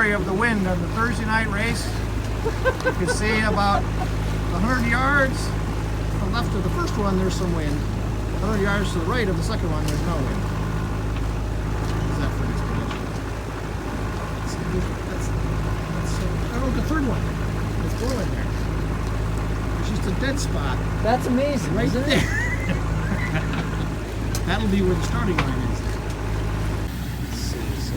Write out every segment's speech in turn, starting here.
story of the wind on the Thursday night race. You can see about 100 yards to the left of the first one, there's some wind. 100 yards to the right of the second one, there's no wind. How's that for an explanation? Oh, the third one. It's blowing there. There's just a dead spot. That's amazing, right isn't there. it? That'll be where the starting line is. Let's see. So,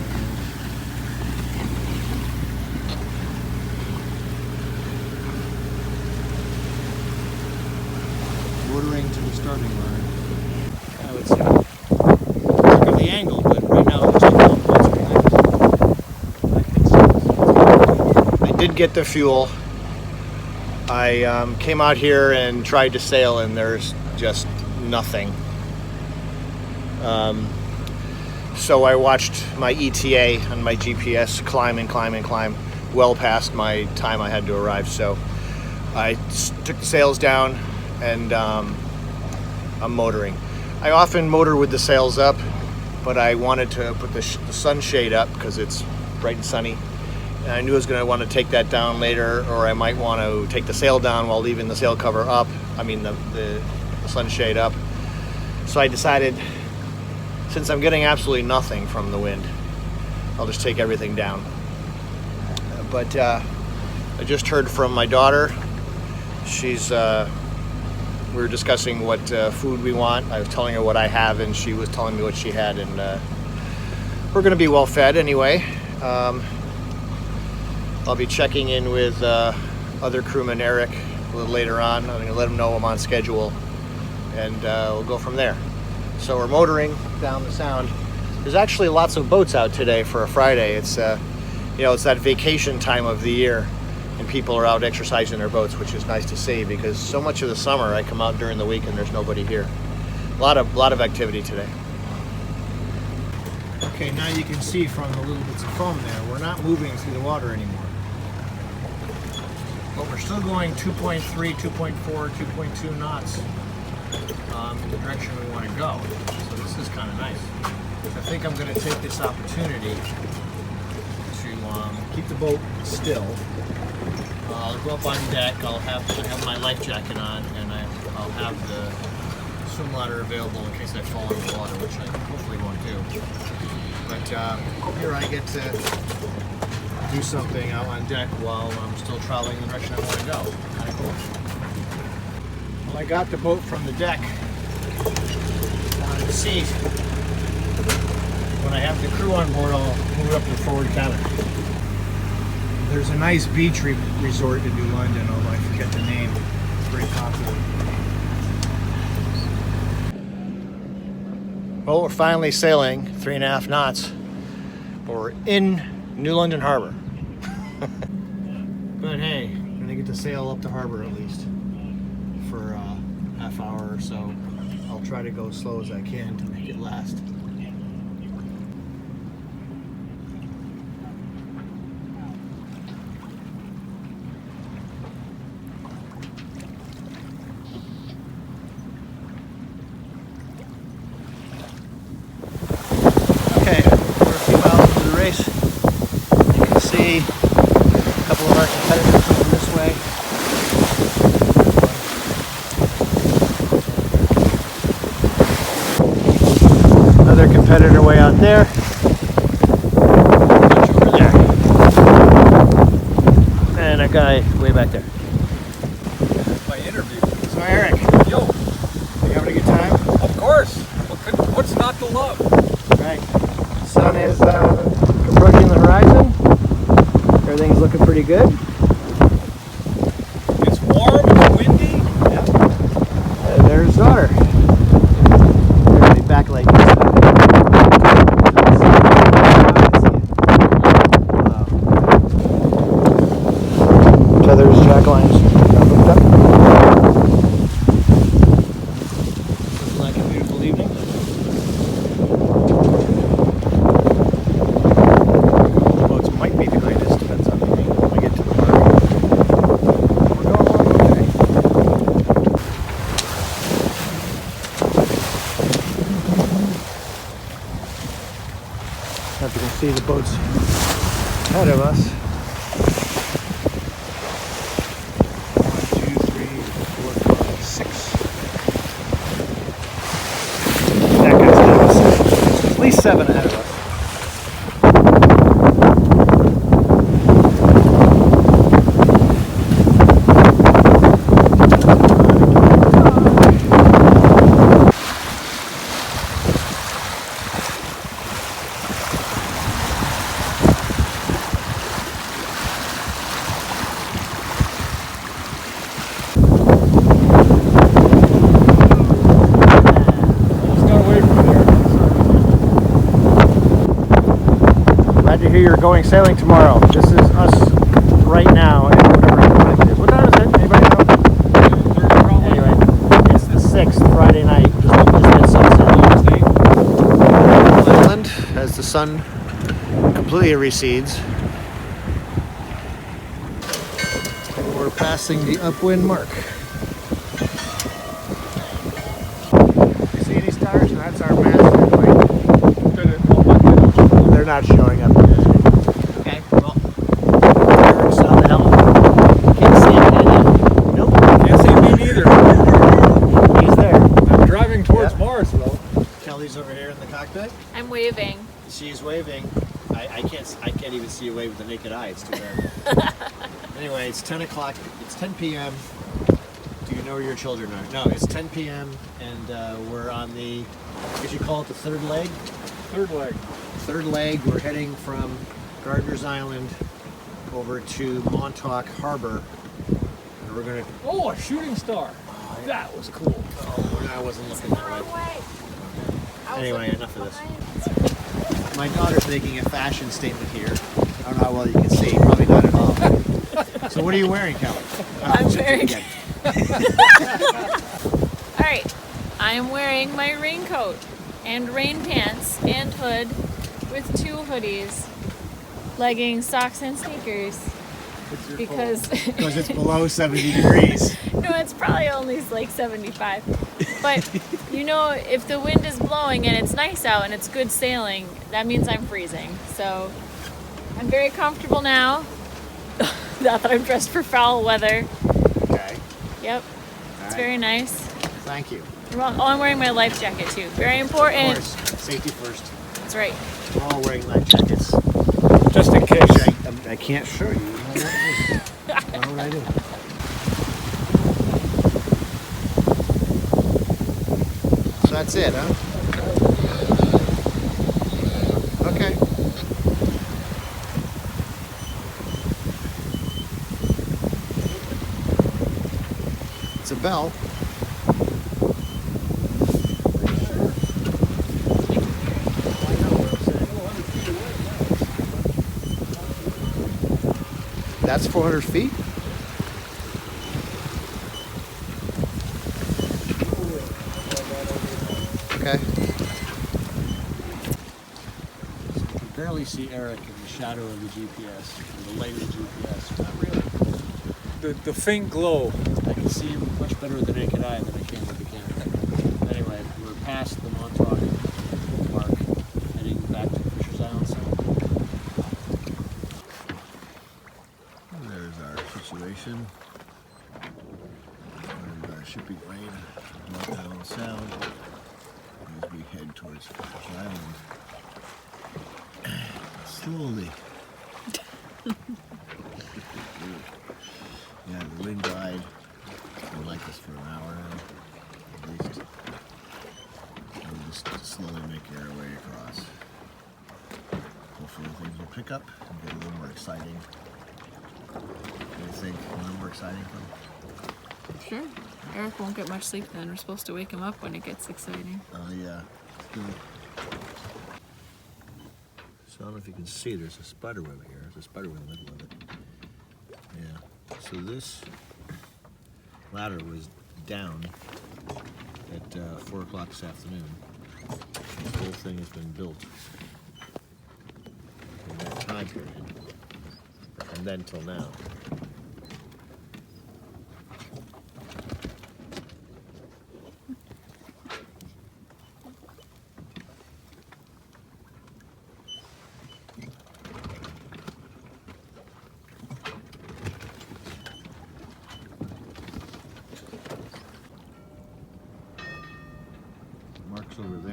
motoring to the starting line. I would say. Look at the angle, but right now it's just I think so. I did get the fuel. I came out here and tried to sail, and there's just nothing. So I watched my ETA on my GPS climb and climb and climb well past my time I had to arrive. So I took the sails down and I'm motoring. I often motor with the sails up, but I wanted to put the sunshade up because it's bright and sunny. And I knew I was going to want to take that down later, or I might want to take the sail down while leaving the sail cover up. I mean the sunshade up. So I decided, since I'm getting absolutely nothing from the wind, I'll just take everything down. But I just heard from my daughter. We were discussing what food we want. I was telling her what I have, and she was telling me what she had, and we're going to be well fed anyway. I'll be checking in with other crewman Eric a little later on. I'm going to let him know I'm on schedule, and we'll go from there. So we're motoring down the Sound. There's actually lots of boats out today for a Friday. It's it's that vacation time of the year, and people are out exercising their boats, which is nice to see, because so much of the summer I come out during the week and there's nobody here. A lot of activity today. Okay, now you can see from the little bits of foam there, we're not moving through the water anymore. But we're still going 2.3, 2.4, 2.2 knots in the direction we want to go. So this is kind of nice. I think I'm going to take this opportunity to keep the boat still. I'll go up on deck. I have my life jacket on, and I'll have the swim ladder available in case I fall in the water, which I hopefully won't do. But here I get to do something out on deck while I'm still traveling in the direction I want to go. Kind of cool. Well, I got the boat from the deck on the seat. When I have the crew on board, I'll move it up to the forward cabin. There's a nice beach resort in New London, although I forget the name. It's very popular. Well, we're finally sailing 3.5 knots. We're in New London Harbor. But hey, I'm gonna get to sail up the harbor at least for a half hour or so. I'll try to go as slow as I can to make it last. Okay, we're a few miles into the race. You can see a couple of our competitors coming this way. Another competitor way out there. Over there. And a guy way back there. My interview. So Eric, Yo, you having a good time? of course. What's not to love? Right. Sun is approaching the horizon. Everything's looking pretty good. It's warm, it's windy. Yeah. There's daughter. There's the backlight. Tethers, jack lines. Hooked up. Looking like a beautiful evening. Boats might be behind us, depends on the rain when we get to the water. We're going along okay. As you can see, the boat's ahead of us. 1, 2, 3, 4, 5, 6. That guy's ahead of us. There's at least 7 ahead of us. You're going sailing tomorrow. This is us right now at whatever time it is. What time is it? Anybody know? Anyway, it's the 6th, Friday night, just at sunset. Island, as the sun completely recedes. We're passing the upwind mark. You see any stars? That's our master light. They're not showing up yet. Okay, well, Eric's on the helm. Can't see him, can you? Nope. Can't see me neither. He's there. I'm driving towards Mars, though. Kelly's over here in the cockpit. I'm waving. She's waving. I can't even see a wave with the naked eye. It's too dark. Anyway, it's 10 o'clock. It's 10 p.m. Do you know where your children are? No, it's 10 p.m. and we're on the, I guess you call it the third leg? Third leg. Third leg. We're heading from Gardiner's Island over to Montauk Harbor. And we're going to... Oh, a shooting star. That was cool. Oh, I wasn't looking that way. Anyway, enough of this. My daughter's making a fashion statement here. I don't know how well you can see. Probably not at all. So what are you wearing, Kelly? I'm wearing... Alright, I am wearing my raincoat and rain pants and hood with 2 hoodies, leggings, socks, and sneakers. Because it's below 70 degrees. No, it's probably only like 75. But you know, if the wind is blowing and it's nice out and it's good sailing, that means I'm freezing. So I'm very comfortable now. Not that I'm dressed for foul weather. Okay. Yep. It's very nice. Thank you. Oh, I'm wearing my life jacket too. Very important. Of course. Safety first. That's right. We're all wearing life jackets. Just in case. I can't show you. What would I do? So that's it, huh? Okay. It's a bell. That's 400 feet? Okay. So you can barely see Eric in the shadow of the GPS, or the light of the GPS. Not really. The faint glow. I can see him much better with the naked eye than I can with the camera. Anyway, we're past the Montauk mark, heading back to Fisher's Island. There's our situation. And our shipping lane, North Island Sound, as we head towards Fisher's Island. Slowly. Yeah, the wind died. It's been like this for an hour now, at least. And we'll just slowly making our way across. Hopefully things will pick up and get a little more exciting. What do you think? A little more exciting from? Sure. Eric won't get much sleep then. We're supposed to wake him up when it gets exciting. Oh yeah. Good. So I don't know if you can see, there's a spider web here. There's a spider web in the middle of it. Yeah. So this ladder was down at 4 o'clock this afternoon. This whole thing has been built in that time period, and then till now.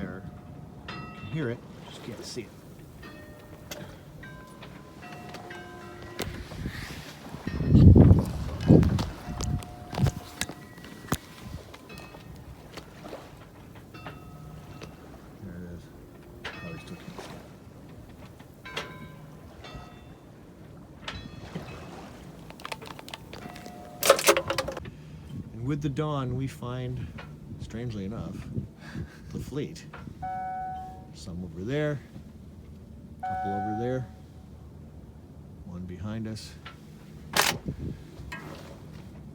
there. You can hear it, just can't see it. There it is. Probably still can't see it. And with the dawn, we find, strangely enough, the fleet. Some over there, a couple over there, one behind us,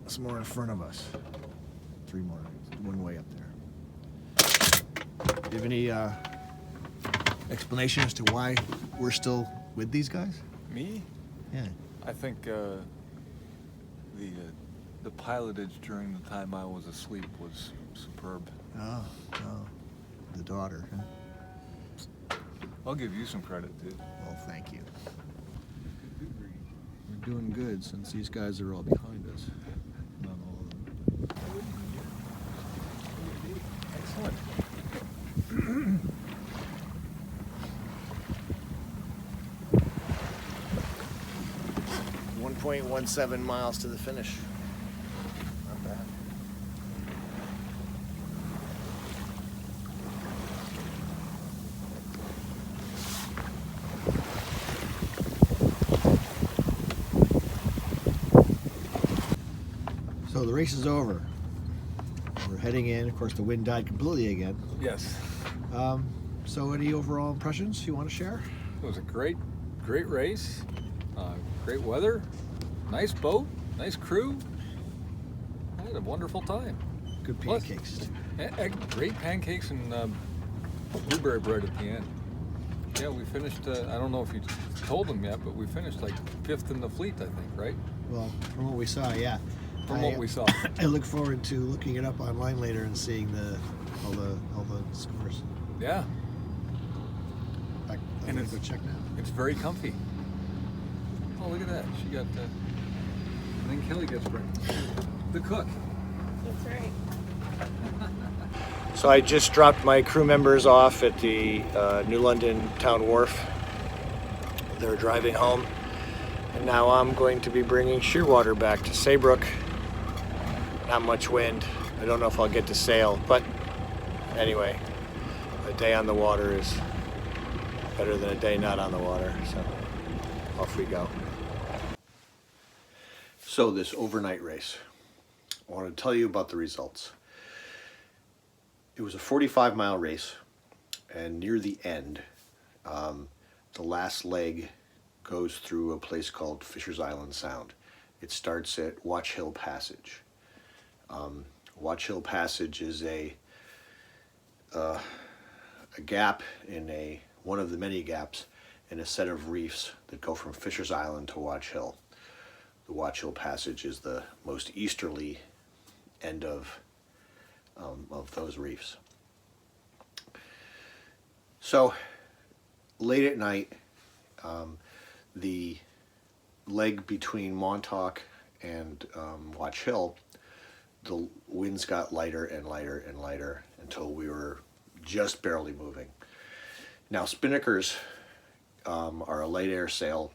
some more in front of us, 3 more, one way up there. Do you have any explanation as to why we're still with these guys? Me? Yeah. I think the pilotage during the time I was asleep was superb. Oh, the daughter, huh? I'll give you some credit, too. Well, thank you. We're doing good since these guys are all behind us. Not all of them. Excellent. 1.17 miles to the finish. Not bad. So the race is over. We're heading in. Of course, the wind died completely again. Yes. So any overall impressions you want to share? It was a great race. Great weather. Nice boat. Nice crew. I had a wonderful time. Good Plus- pancakes. too. Great pancakes and blueberry bread at the end. Yeah, we finished, I don't know if you told them yet, but we finished like 5th in the fleet, I think, right? Well, from what we saw, yeah. From what we saw. I look forward to looking it up online later and seeing all the scores. Yeah, I'm And gonna it's- go check now. it's very comfy. Oh, look at that. She got, and then Kelly gets breakfast. The cook. That's right. So I just dropped my crew members off at the New London Town Wharf. They're driving home. And now I'm going to be bringing Shearwater back to Saybrook. Not much wind. I don't know if I'll get to sail, but anyway, a day on the water is better than a day not on the water, so off we go. So this overnight race, I want to tell you about the results. It was a 45-mile race, and near the end, the last leg goes through a place called Fisher's Island Sound. It starts at Watch Hill Passage. Watch Hill Passage is a gap in one of the many gaps in a set of reefs that go from Fisher's Island to Watch Hill. The Watch Hill Passage is the most easterly end of those reefs. So late at night, the leg between Montauk and Watch Hill, the winds got lighter and lighter and lighter until we were just barely moving. Now spinnakers are a light air sail.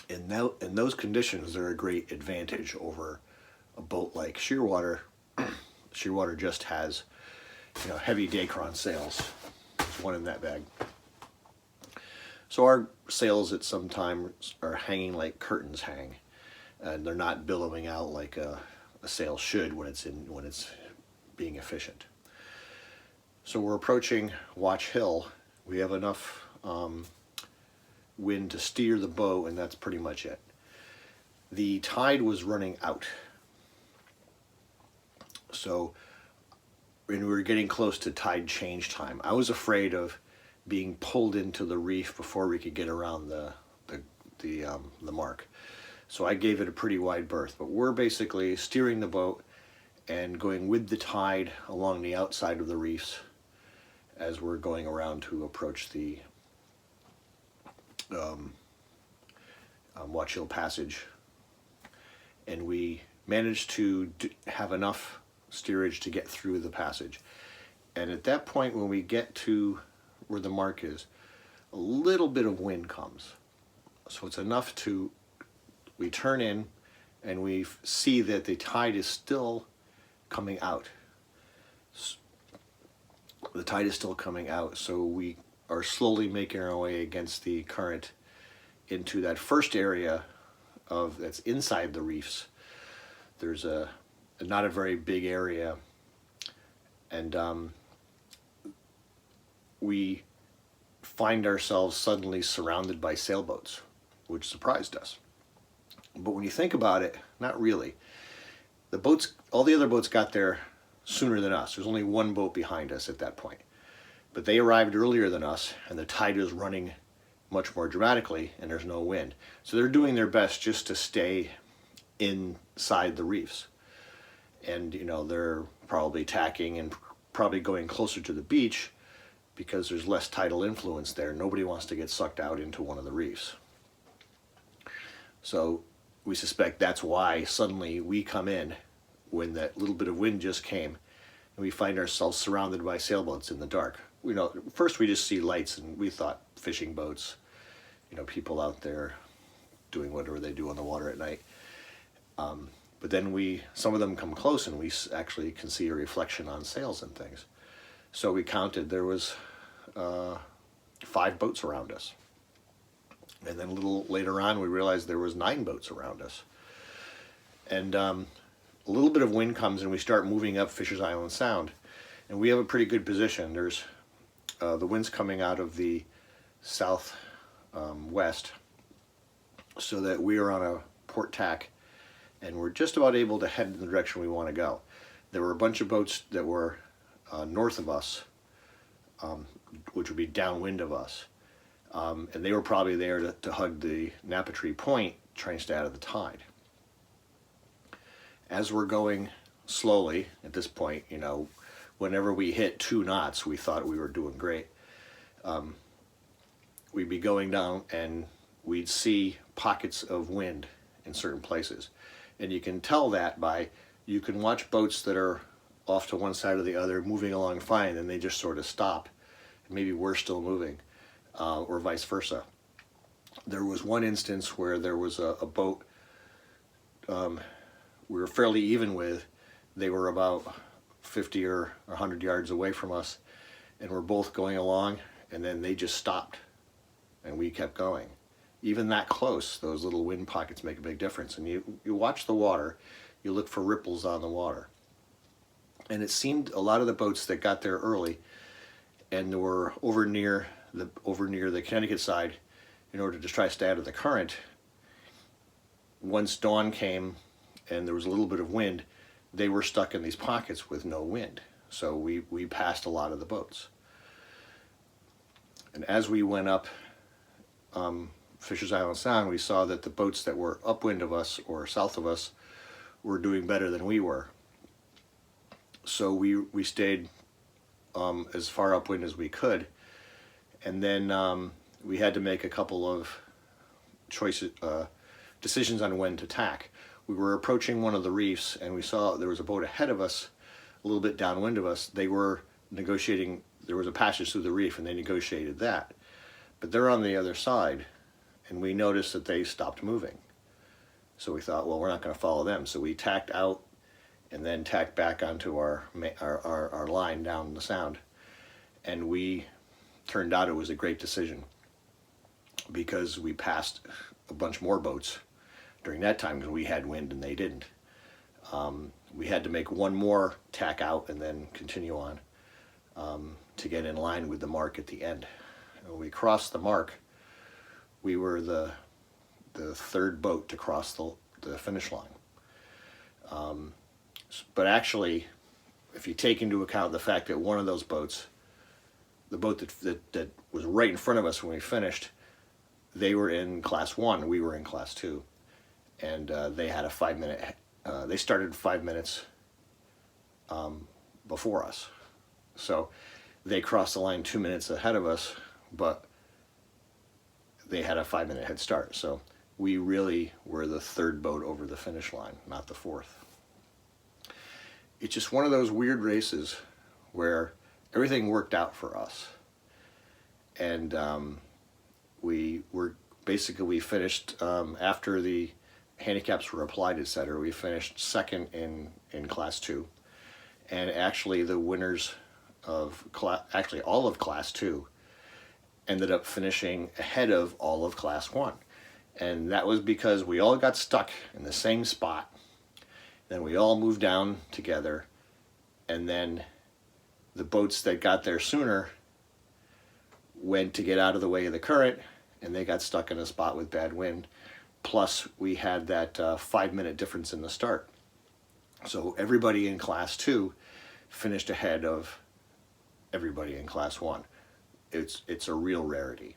In those conditions, they're a great advantage over a boat like Shearwater. Shearwater just has, heavy Dacron sails. There's one in that bag. So our sails at some times are hanging like curtains hang, and they're not billowing out like a sail should when it's being efficient. So we're approaching Watch Hill. We have enough wind to steer the boat, and that's pretty much it. The tide was running out. So when we were getting close to tide change time, I was afraid of being pulled into the reef before we could get around the mark. So I gave it a pretty wide berth, but we're basically steering the boat and going with the tide along the outside of the reefs as we're going around to approach the Watch Hill Passage. And we managed to have enough steerage to get through the passage. And at that point, when we get to where the mark is, a little bit of wind comes. So it's enough to, we turn in and we see that the tide is still coming out. The tide is still coming out, so we are slowly making our way against the current into that first area that's inside the reefs. There's not a very big area, and we find ourselves suddenly surrounded by sailboats, which surprised us. But when you think about it, not really. The boats, all the other boats got there sooner than us. There's only one boat behind us at that point. But they arrived earlier than us, and the tide is running much more dramatically, and there's no wind. So they're doing their best just to stay inside the reefs. And, you know, they're probably tacking and probably going closer to the beach because there's less tidal influence there. Nobody wants to get sucked out into one of the reefs. So we suspect that's why suddenly we come in when that little bit of wind just came, and we find ourselves surrounded by sailboats in the dark. You know, first we just see lights, and we thought fishing boats, you know, people out there doing whatever they do on the water at night. But then some of them come close, and we actually can see a reflection on sails and things. So we counted, there was 5 boats around us. And then a little later on, we realized there was 9 boats around us. And a little bit of wind comes, and we start moving up Fisher's Island Sound. And we have a pretty good position. There's the wind's coming out of the south west, so that we are on a port tack, and we're just about able to head in the direction we want to go. There were a bunch of boats that were north of us, which would be downwind of us. And they were probably there to hug the Napatree Point, trying to stay out of the tide. As we're going slowly at this point, you know, whenever we hit 2 knots, we thought we were doing great. We'd be going down, and we'd see pockets of wind in certain places. And you can tell that by, you can watch boats that are off to one side or the other moving along fine, and they just sort of stop. Maybe we're still moving. Or vice versa. There was one instance where there was a boat we were fairly even with. They were about 50 or 100 yards away from us, and we're both going along, and then they just stopped, and we kept going. Even that close, those little wind pockets make a big difference. And you watch the water, you look for ripples on the water. And it seemed a lot of the boats that got there early and were over near the Connecticut side, in order to try to stay out of the current, once dawn came and there was a little bit of wind, they were stuck in these pockets with no wind. So we passed a lot of the boats. And as we went up Fisher's Island Sound, we saw that the boats that were upwind of us or south of us were doing better than we were. So we stayed as far upwind as we could. And then we had to make a couple of decisions on when to tack. We were approaching one of the reefs, and we saw there was a boat ahead of us, a little bit downwind of us. They were negotiating, there was a passage through the reef, and they negotiated that. But they're on the other side, and we noticed that they stopped moving. So we thought, well, we're not going to follow them. So we tacked out and then tacked back onto our line down the sound. And turned out it was a great decision, because we passed a bunch more boats during that time because we had wind and they didn't. We had to make one more tack out and then continue on to get in line with the mark at the end. When we crossed the mark, we were the 3rd boat to cross the finish line. But actually, if you take into account the fact that one of those boats, the boat that was right in front of us when we finished, they were in class 1, we were in class 2. And they had a 5-minute, they started 5 minutes before us. So they crossed the line 2 minutes ahead of us, but they had a 5-minute head start. So we really were the 3rd boat over the finish line, not the 4th. It's just one of those weird races where everything worked out for us. And we finished, after the handicaps were applied, etc., we finished second in Class 2. And actually the winners of all of Class 2 ended up finishing ahead of all of Class 1. And that was because we all got stuck in the same spot. Then we all moved down together, and then the boats that got there sooner went to get out of the way of the current, and they got stuck in a spot with bad wind. Plus, we had that 5-minute difference in the start. So everybody in Class 2 finished ahead of everybody in Class 1. It's a real rarity.